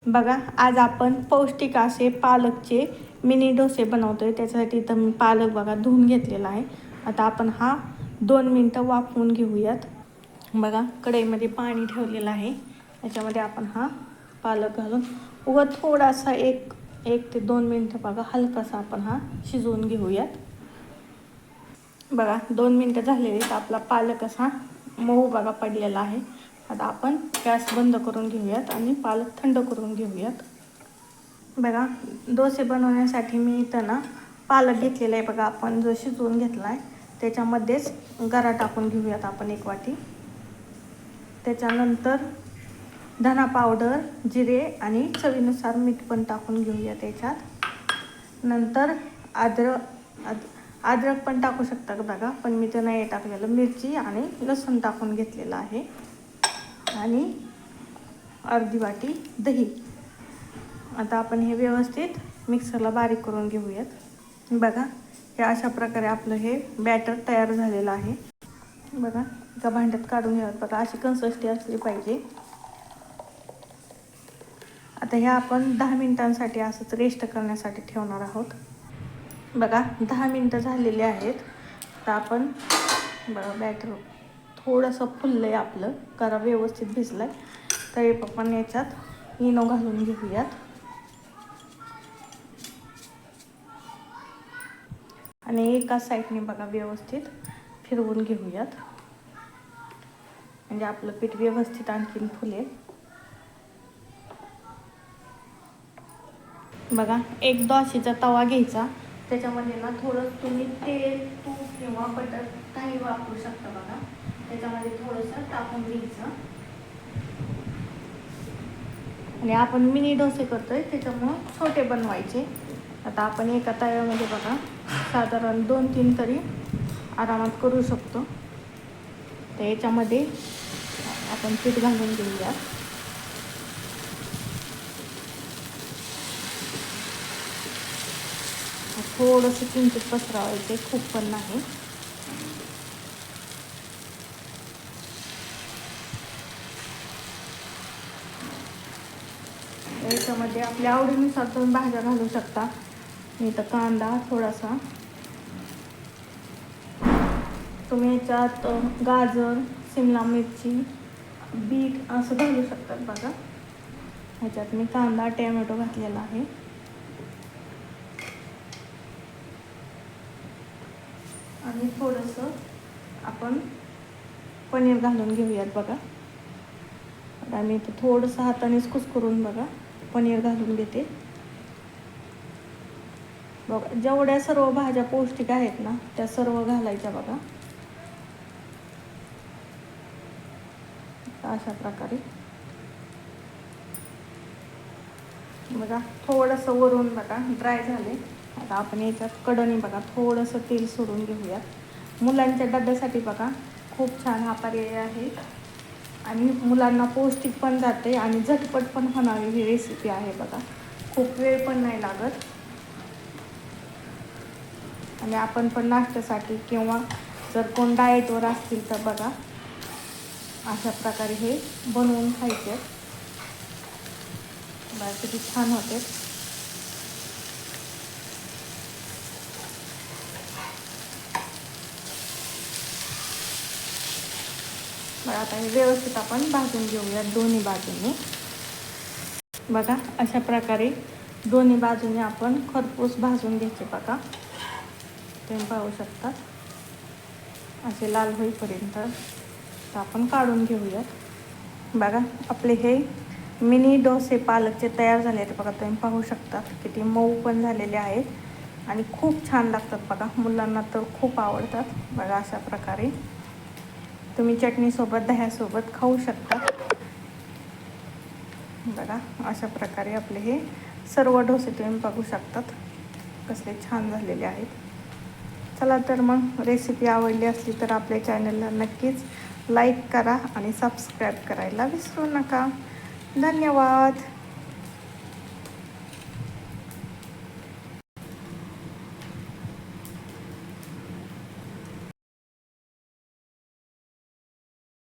बघा, आज आपण पौष्टिक असे पालकचे मिनी डोसे बनवतोय. त्याच्यासाठी इथं मी पालक बघा धुवून घेतलेला आहे. आता आपण हा 2 मिनटं वाफवून घेऊयात. बघा, कढईमध्ये पाणी ठेवलेलं आहे. त्याच्यामध्ये आपण हा पालक घालून थोडासा एक 2 मिनटं बघा हलकासा आपण हा शिजवून घेऊयात. बघा 2 मिनटं झालेली तर आपला पालक असा मऊ बघा पडलेला आहे. आता आपण गॅस बंद करून घेऊयात आणि पालक थंड करून घेऊयात. बघा, डोसे बनवण्यासाठी मी इथं ना पालक घेतलेला आहे. बघा, आपण जो शिजवून घेतला आहे त्याच्यामध्येच गरा टाकून घेऊयात आपण 1 वाटी. त्याच्यानंतर धना पावडर, जिरे आणि चवीनुसार मीठ पण टाकून घेऊया त्याच्यात. नंतर अद्रक पण टाकू शकता बघा, पण मी तर नाही टाकलेलं. मिरची आणि लसूण टाकून घेतलेलं आहे आणि अर्धी वाटी दही. आता आपण हे व्यवस्थित मिक्सरला बारीक करून घेऊयात. बघा, हे अशा प्रकारे आपलं हे बॅटर तयार झालेलं आहे. बघा, एका भांड्यात काढून घ्यावं. बघा, अशी कन्सिस्टन्सी असली पाहिजे. आता हे आपण 10 मिनिटांसाठी असंच रेस्ट करण्यासाठी ठेवणार आहोत. बघा, 10 मिनटं झालेली आहेत. तर आपण बघा बॅटर थोडंसं फुललं आहे आपलं, करा व्यवस्थित भिजलं आहे. तर आपण याच्यात इनो घालून घेऊयात आणि एका साईडने बघा व्यवस्थित फिरवून घेऊयात, म्हणजे आपलं पीठ व्यवस्थित आणखीन फुलेल. बघा, एक दोशीचा तवा घ्यायचा. त्याच्यामध्ये ना थोडं तुम्ही तेल, तूप किंवा बटर काही वापरू शकता. बघा, त्याच्यामध्ये थोडंसं टाकून घ्यायचं आणि आपण मिनी डोसे करतोय त्याच्यामुळं छोटे बनवायचे. आता आपण एका तव्यामध्ये बघा साधारण 2-3 तरी आरामात करू शकतो. तर याच्यामध्ये आपण पीठ घालून घेऊया. थोडंसं किंचित पसरवायचे, खूप पण नाही. याच्यामध्ये आपल्या आवडीनुसार तुम्ही भाज्या घालू शकता. मी तर कांदा थोडासा, तुम्ही याच्यात गाजर, शिमला मिरची, बीट असं घालू शकतात. बघा, ह्याच्यात मी कांदा, टोमॅटो घातलेला आहे आणि थोडंसं आपण पनीर घालून घेऊयात. बघा, आणि इथं थोडंसं हातानेच कुस्करून बघा पनीर घालून घेते. बघा, जेवढ्या सर्व भाज्या पौष्टिक आहेत ना त्या सर्व घालायच्या. बघा, अशा प्रकारे. बघा, थोडंसं वरून बघा ड्राय झाले. आता आपण याच्यात कढईने बघा थोडंसं तेल सोडून घेऊयात. मुलांच्या डब्यासाठी बघा खूप छान हा पर्याय आहे आणि मुलांना पौष्टिक पण जाते आणि झटपट पण होणारी ही रेसिपी आहे. बघा, खूप वेळ पण नाही लागत आणि आपण पण नाश्त्यासाठी किंवा जर कोण डाएटवर असतील तर बघा अशा प्रकारे हे बनवून खायचे. बघा किती छान होते. बघा, आता हे व्यवस्थित आपण भाजून घेऊया दोन्ही बाजूने. बघा, अशा प्रकारे दोन्ही बाजूने आपण खरपूस भाजून घ्यायचे. बघा, तुम्ही पाहू शकता असे लाल होईपर्यंत आपण काढून घेऊयात. बघा, आपले हे मिनी डोसे पालकचे तयार झाले आहेत. बघा, तुम्ही पाहू शकता किती मऊ पण झालेले आहेत आणि खूप छान लागतात. बघा, मुलांना तर खूप आवडतात. बघा, अशा प्रकारे तुम्ही चटणीसोबत, दह्यासोबत खाऊ शकता. बघा, अशा प्रकारे आपले हे सर्व डोसे तुम्ही बघू शकतात कसले छान झालेले आहेत. चला तर मग, रेसिपी आवडली असली तर आपल्या चॅनलला नक्कीच लाईक करा आणि सबस्क्राईब करायला विसरू नका. धन्यवाद.